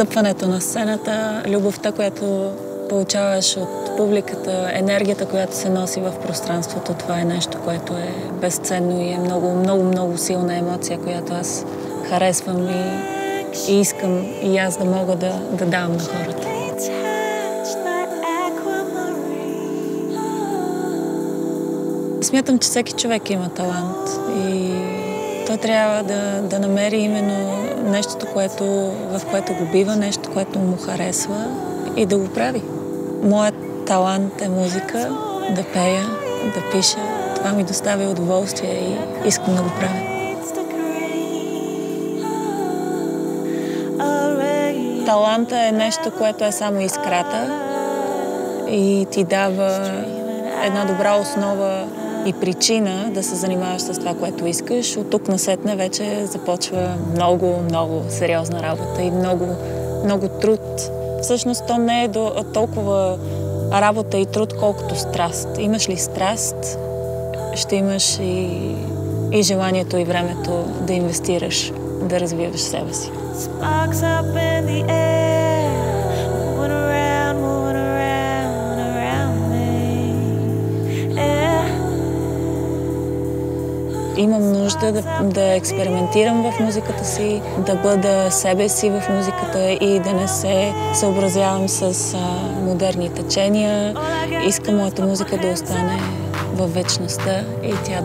стъпването на сцената, любовта, която получаваш от публиката, енергията, която се носи в пространството, това е нещо, което е безценно и е много, много, много силна емоция, която аз харесвам и искам и аз да мога да давам на хората. Смятам, че всеки човек има талант и той трябва да намери именно нещото, в което го бива, нещо, което му харесва и да го прави. Моят талант е музика, да пея, да пиша. Това ми доставя удоволствие и искам да го правя. Таланта е нещо, което е само искрата и ти дава една добра основа и причина да се занимаваш с това, което искаш. От тук насетне вече започва много, много сериозна работа и много, много труд. Всъщност то не е толкова работа и труд, колкото страст. Имаш ли страст, ще имаш и желанието и времето да инвестираш, да развиваш себе си. Имам нужда да експериментирам в музиката си, да бъда себе си в музиката и да не се съобразявам с модерни течения. Искам моята музика да остане във вечността и тя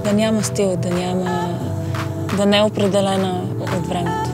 да няма стил, да не е определена от времето.